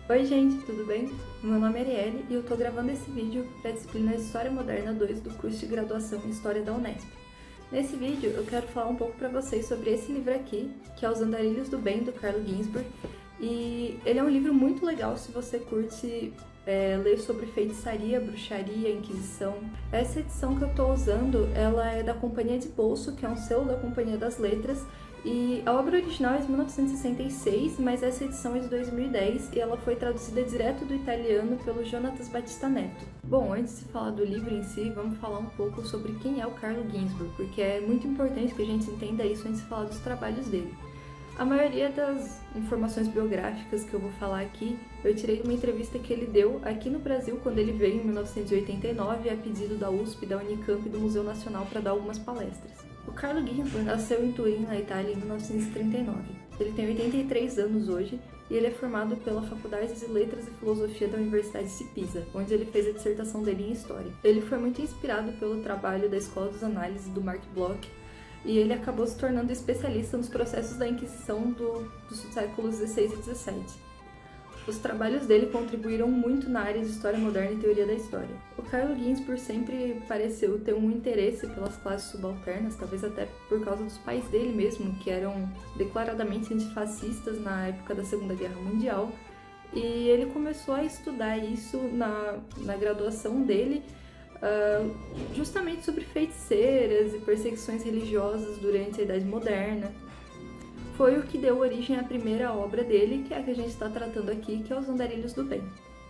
Oi gente, tudo bem? Meu nome é Arielle e eu tô gravando esse vídeo para a disciplina História Moderna 2 do curso de graduação em História da Unesp. Nesse vídeo eu quero falar um pouco para vocês sobre esse livro aqui, que é Os Andarilhos do Bem, do Carlo Ginzburg, e ele é um livro muito legal se você curte ler sobre feitiçaria, bruxaria, inquisição. Essa edição que eu tô usando, ela é da Companhia de Bolso, que é um selo da Companhia das Letras, e a obra original é de 1966, mas essa edição é de 2010 e ela foi traduzida direto do italiano pelo Jonatas Battista Neto. Bom, antes de falar do livro em si, vamos falar um pouco sobre quem é o Carlo Ginzburg, porque é muito importante que a gente entenda isso antes de falar dos trabalhos dele. A maioria das informações biográficas que eu vou falar aqui, eu tirei de uma entrevista que ele deu aqui no Brasil quando ele veio em 1989 a pedido da USP, da Unicamp e do Museu Nacional para dar algumas palestras. O Carlo Ginzburg nasceu em Turim, na Itália, em 1939. Ele tem 83 anos hoje e ele é formado pela Faculdade de Letras e Filosofia da Universidade de Pisa, onde ele fez a dissertação dele em História. Ele foi muito inspirado pelo trabalho da Escola dos Análises do Marc Bloch e ele acabou se tornando especialista nos processos da Inquisição dos séculos XVI e XVII. Os trabalhos dele contribuíram muito na área de História Moderna e Teoria da História. O Carlo Ginzburg sempre pareceu ter um interesse pelas classes subalternas, talvez até por causa dos pais dele mesmo, que eram declaradamente antifascistas na época da Segunda Guerra Mundial, e ele começou a estudar isso na graduação dele, justamente sobre feiticeiras e perseguições religiosas durante a Idade Moderna. Foi o que deu origem à primeira obra dele, que é a que a gente está tratando aqui, que é Os Andarilhos do Bem.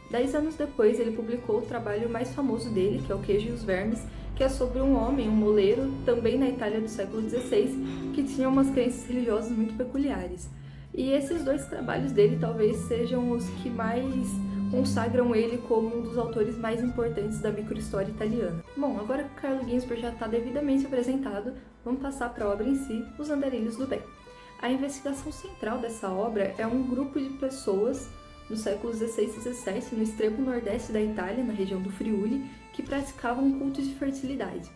10 anos depois, ele publicou o trabalho mais famoso dele, que é O Queijo e os Vermes, que é sobre um homem, um moleiro, também na Itália do século XVI, que tinha umas crenças religiosas muito peculiares. E esses dois trabalhos dele talvez sejam os que mais consagram ele como um dos autores mais importantes da microhistória italiana. Bom, agora que o Carlo Ginzburg já está devidamente apresentado, vamos passar para a obra em si, Os Andarilhos do Bem. A investigação central dessa obra é um grupo de pessoas no século XVI e XVII, no extremo nordeste da Itália, na região do Friuli, que praticavam um culto de fertilidade.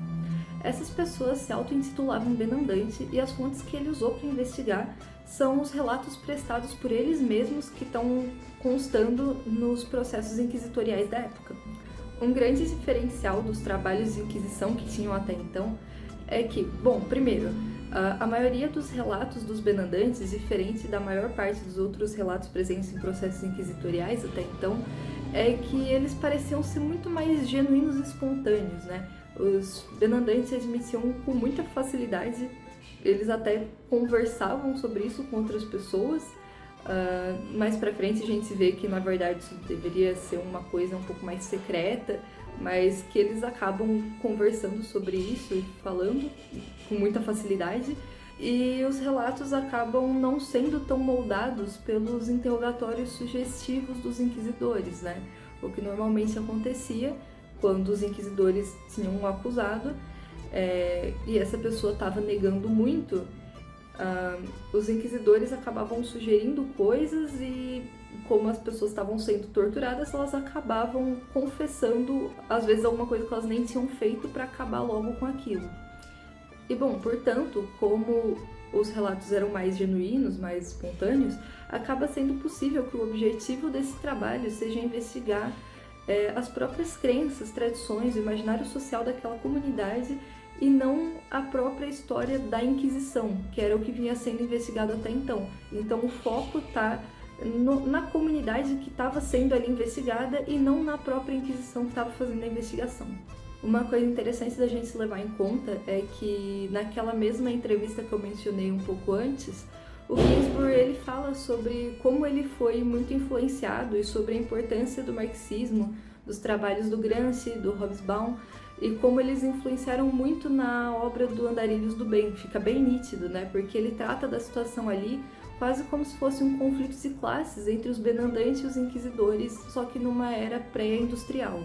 Essas pessoas se auto-intitulavam Benandante e as fontes que ele usou para investigar são os relatos prestados por eles mesmos que estão constando nos processos inquisitoriais da época. Um grande diferencial dos trabalhos de inquisição que tinham até então é que, bom, primeiro, a maioria dos relatos dos Benandantes, diferente da maior parte dos outros relatos presentes em processos inquisitoriais até então, é que eles pareciam ser muito mais genuínos e espontâneos, né? Os Benandantes admitiam com muita facilidade, eles até conversavam sobre isso com outras pessoas. Mais pra frente a gente vê que na verdade isso deveria ser uma coisa um pouco mais secreta, mas que eles acabam conversando sobre isso e falando com muita facilidade, e os relatos acabam não sendo tão moldados pelos interrogatórios sugestivos dos inquisidores, né? O que normalmente acontecia quando os inquisidores tinham um acusado e essa pessoa estava negando muito, os inquisidores acabavam sugerindo coisas e, como as pessoas estavam sendo torturadas, elas acabavam confessando, às vezes, alguma coisa que elas nem tinham feito para acabar logo com aquilo. E, bom, portanto, como os relatos eram mais genuínos, mais espontâneos, acaba sendo possível que o objetivo desse trabalho seja investigar as próprias crenças, tradições, o imaginário social daquela comunidade e não a própria história da Inquisição, que era o que vinha sendo investigado até então. Então o foco está na comunidade que estava sendo ali investigada e não na própria Inquisição que estava fazendo a investigação. Uma coisa interessante da gente levar em conta é que naquela mesma entrevista que eu mencionei um pouco antes, o Ginzburg ele fala sobre como ele foi muito influenciado e sobre a importância do marxismo, dos trabalhos do Gramsci, do Hobsbawm, e como eles influenciaram muito na obra do Andarilhos do Bem. Fica bem nítido, né? Porque ele trata da situação ali quase como se fosse um conflito de classes entre os Benandantes e os inquisidores, só que numa era pré-industrial.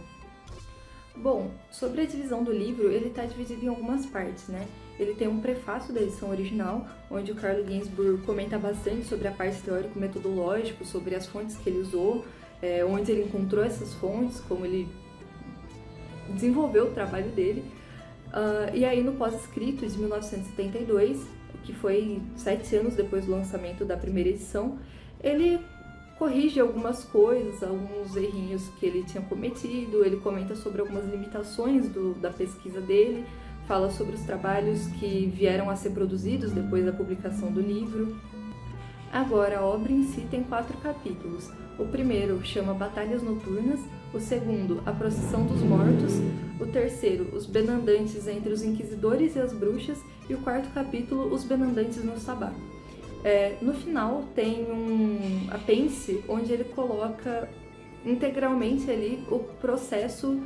Bom, sobre a divisão do livro, ele está dividido em algumas partes, né? Ele tem um prefácio da edição original, onde o Carlo Ginzburg comenta bastante sobre a parte teórico-metodológica, sobre as fontes que ele usou, onde ele encontrou essas fontes, como ele desenvolveu o trabalho dele. E aí no pós-escrito de 1972, que foi 7 anos depois do lançamento da primeira edição, ele corrige algumas coisas, alguns errinhos que ele tinha cometido, ele comenta sobre algumas limitações da pesquisa dele, fala sobre os trabalhos que vieram a ser produzidos depois da publicação do livro. Agora, a obra em si tem 4 capítulos. O primeiro chama Batalhas Noturnas, o segundo, A Procissão dos Mortos, o terceiro, Os Benandantes entre os Inquisidores e as Bruxas, e o quarto capítulo, Os Benandantes no Sabá. No final tem um apêndice onde ele coloca integralmente ali o processo,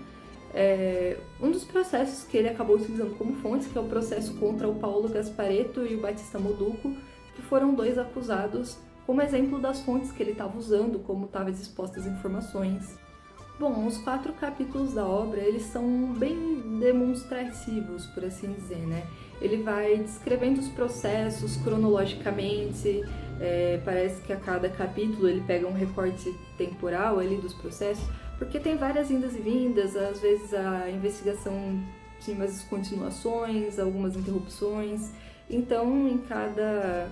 um dos processos que ele acabou utilizando como fontes, que é o processo contra o Paulo Gasparetto e o Batista Moduco, que foram 2 acusados como exemplo das fontes que ele estava usando, como estavam expostas as informações. Bom, os 4 capítulos da obra, eles são bem demonstrativos, por assim dizer, né? Ele vai descrevendo os processos cronologicamente, parece que a cada capítulo ele pega um recorte temporal ali dos processos, porque tem várias indas e vindas, às vezes a investigação tinha umas continuações, algumas interrupções, então em cada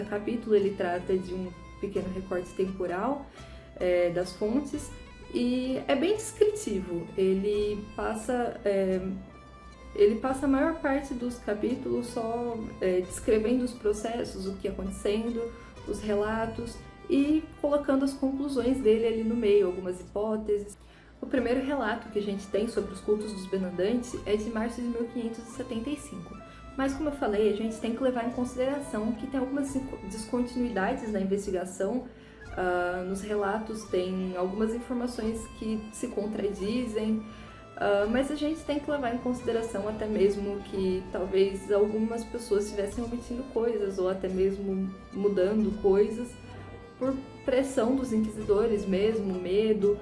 capítulo ele trata de um pequeno recorte temporal das fontes, e é bem descritivo. Ele passa a maior parte dos capítulos só descrevendo os processos, o que ia acontecendo, os relatos e colocando as conclusões dele ali no meio, algumas hipóteses. O primeiro relato que a gente tem sobre os cultos dos Benandantes é de março de 1575. Mas, como eu falei, a gente tem que levar em consideração que tem algumas descontinuidades na investigação. Nos relatos tem algumas informações que se contradizem, mas a gente tem que levar em consideração até mesmo que talvez algumas pessoas estivessem omitindo coisas ou até mesmo mudando coisas por pressão dos inquisidores mesmo, medo.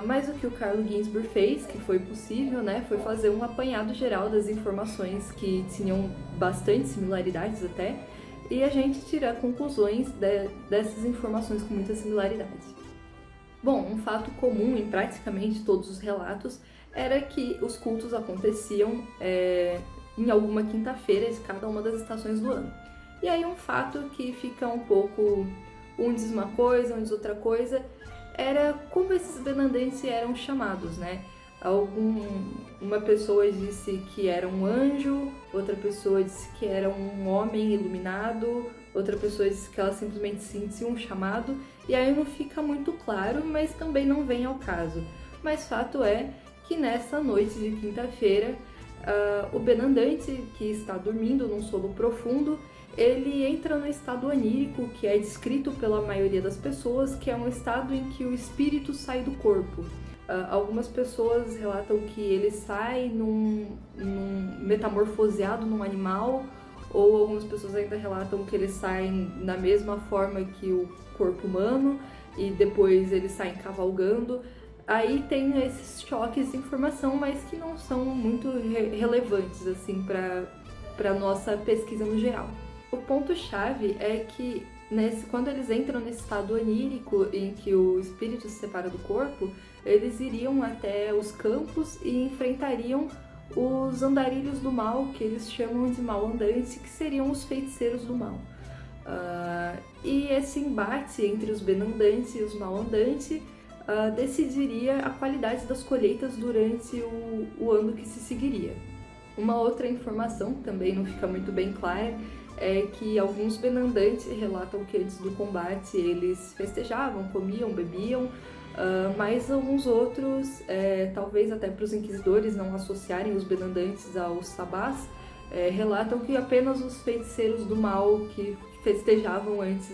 Mas o que o Carlo Ginzburg fez, que foi possível, né, foi fazer um apanhado geral das informações que tinham bastante similaridades até, e a gente tirar conclusões dessas informações com muita similaridade. Bom, um fato comum em praticamente todos os relatos era que os cultos aconteciam em alguma quinta-feira de cada uma das estações do ano. E aí um fato que fica um pouco, um diz uma coisa, um diz outra coisa, era como esses Benandantes eram chamados, né? Uma pessoa disse que era um anjo, outra pessoa disse que era um homem iluminado, outra pessoa disse que ela simplesmente sentia um chamado, e aí não fica muito claro, mas também não vem ao caso. Mas fato é que nessa noite de quinta-feira, o Benandante, que está dormindo num sono profundo, ele entra no estado onírico, que é descrito pela maioria das pessoas, que é um estado em que o espírito sai do corpo. Algumas pessoas relatam que ele sai metamorfoseado num animal, ou algumas pessoas ainda relatam que ele sai na mesma forma que o corpo humano, e depois ele sai cavalgando. Aí tem esses choques de informação, mas que não são muito relevantes assim, para a nossa pesquisa no geral. O ponto-chave é que quando eles entram nesse estado onírico em que o espírito se separa do corpo, eles iriam até os campos e enfrentariam os andarilhos do mal, que eles chamam de mal-andante, que seriam os feiticeiros do mal. E esse embate entre os Benandantes e os mal-andantes decidiria a qualidade das colheitas durante o ano que se seguiria. Uma outra informação que também não fica muito bem clara é que alguns Benandantes relatam que antes do combate eles festejavam, comiam, bebiam, mas alguns outros, talvez até para os inquisidores não associarem os Benandantes aos sabás, relatam que apenas os feiticeiros do mal que festejavam antes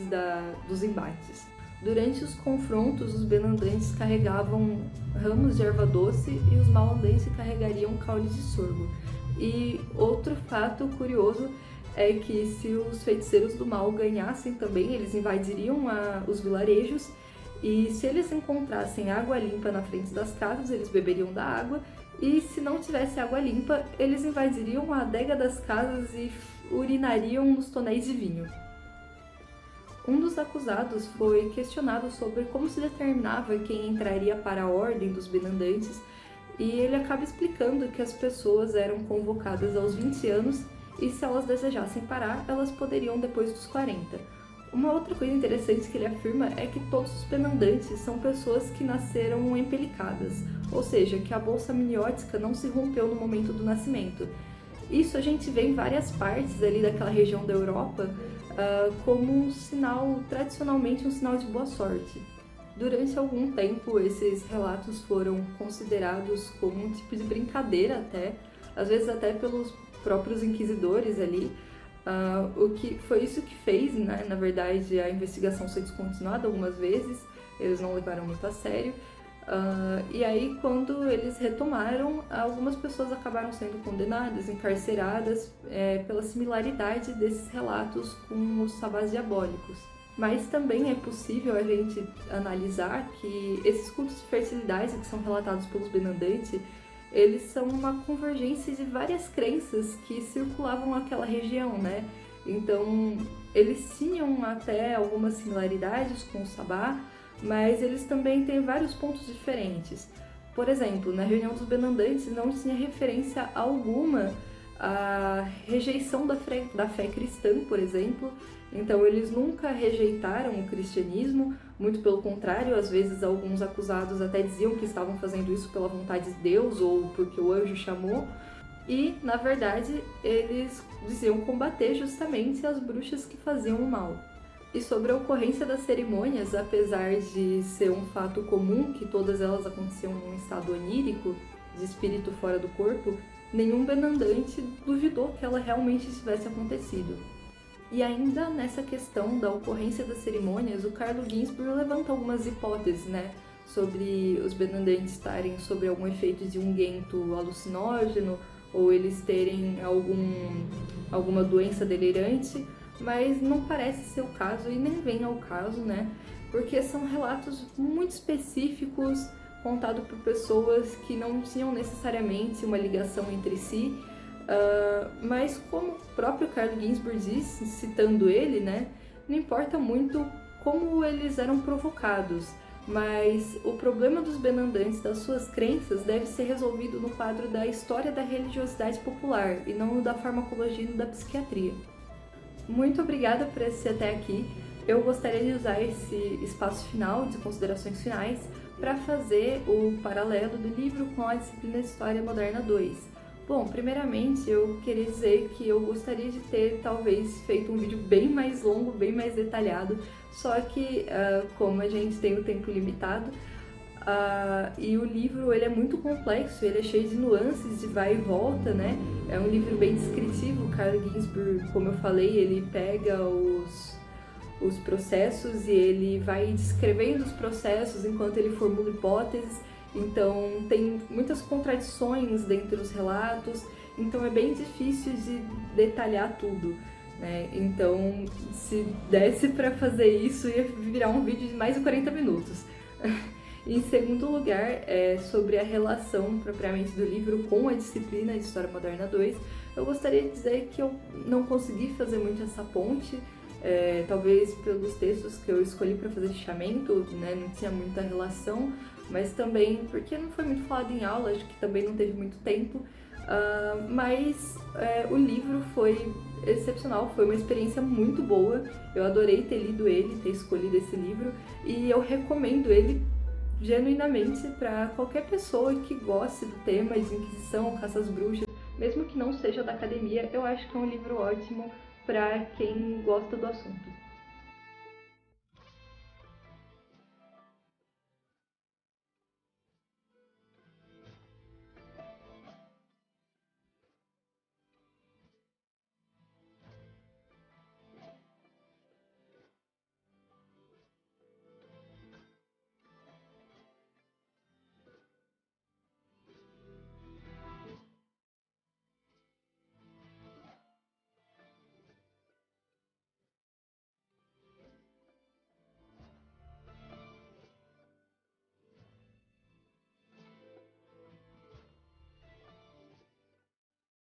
dos embates. Durante os confrontos, os Benandantes carregavam ramos de erva doce e os mal-andantes carregariam caule de sorgo. E outro fato curioso é que se os feiticeiros do mal ganhassem também, eles invadiriam os vilarejos, e se eles encontrassem água limpa na frente das casas, eles beberiam da água, e se não tivesse água limpa, eles invadiriam a adega das casas e urinariam nos tonéis de vinho. Um dos acusados foi questionado sobre como se determinava quem entraria para a ordem dos Benandantes, e ele acaba explicando que as pessoas eram convocadas aos 20 anos e se elas desejassem parar, elas poderiam depois dos 40. Uma outra coisa interessante que ele afirma é que todos os benandantes são pessoas que nasceram empelicadas, ou seja, que a bolsa amniótica não se rompeu no momento do nascimento. Isso a gente vê em várias partes ali daquela região da Europa como um sinal, tradicionalmente um sinal de boa sorte. Durante algum tempo, esses relatos foram considerados como um tipo de brincadeira até, às vezes até pelos próprios inquisidores ali, o que foi isso que fez, né, na verdade, a investigação ser descontinuada algumas vezes, eles não levaram muito a sério, e aí quando eles retomaram, algumas pessoas acabaram sendo condenadas, encarceradas, pela similaridade desses relatos com os sabás diabólicos. Mas também é possível a gente analisar que esses cultos de fertilidade que são relatados pelos benandantes, eles são uma convergência de várias crenças que circulavam naquela região, né? Então, eles tinham até algumas similaridades com o sabá, mas eles também têm vários pontos diferentes. Por exemplo, na reunião dos benandantes não tinha referência alguma à rejeição da fé cristã, por exemplo. Então, eles nunca rejeitaram o cristianismo, muito pelo contrário, às vezes alguns acusados até diziam que estavam fazendo isso pela vontade de Deus ou porque o anjo chamou. E, na verdade, eles diziam combater justamente as bruxas que faziam o mal. E sobre a ocorrência das cerimônias, apesar de ser um fato comum que todas elas aconteciam num estado onírico, de espírito fora do corpo, nenhum benandante duvidou que ela realmente tivesse acontecido. E ainda nessa questão da ocorrência das cerimônias, o Carlo Ginzburg levanta algumas hipóteses, né, sobre os benandantes estarem sob algum efeito de unguento alucinógeno ou eles terem alguma doença delirante, mas não parece ser o caso e nem vem ao caso, né, porque são relatos muito específicos contados por pessoas que não tinham necessariamente uma ligação entre si. Mas como o próprio Carlo Ginzburg diz, citando ele, né, não importa muito como eles eram provocados, mas o problema dos benandantes, das suas crenças, deve ser resolvido no quadro da história da religiosidade popular e não no da farmacologia e da psiquiatria. Muito obrigada por assistir até aqui. Eu gostaria de usar esse espaço final, de considerações finais, para fazer o paralelo do livro com a disciplina de História Moderna 2. Bom, primeiramente eu queria dizer que eu gostaria de ter talvez feito um vídeo bem mais longo, bem mais detalhado, só que como a gente tem o tempo limitado e o livro ele é muito complexo, ele é cheio de nuances, de vai e volta, né? É um livro bem descritivo. Carlo Ginzburg, como eu falei, ele pega os processos e ele vai descrevendo os processos enquanto ele formula hipóteses. Então, tem muitas contradições dentro dos relatos, então é bem difícil de detalhar tudo, né? Então, se desse para fazer isso, ia virar um vídeo de mais de 40 minutos. Em segundo lugar, sobre a relação propriamente do livro com a disciplina de História Moderna 2, eu gostaria de dizer que eu não consegui fazer muito essa ponte, talvez pelos textos que eu escolhi para fazer fichamento, né, não tinha muita relação, mas também porque não foi muito falado em aula, acho que também não teve muito tempo, mas o livro foi excepcional, foi uma experiência muito boa, eu adorei ter lido ele, ter escolhido esse livro, e eu recomendo ele genuinamente para qualquer pessoa que goste do tema de Inquisição, caça às bruxas, mesmo que não seja da academia. Eu acho que é um livro ótimo para quem gosta do assunto.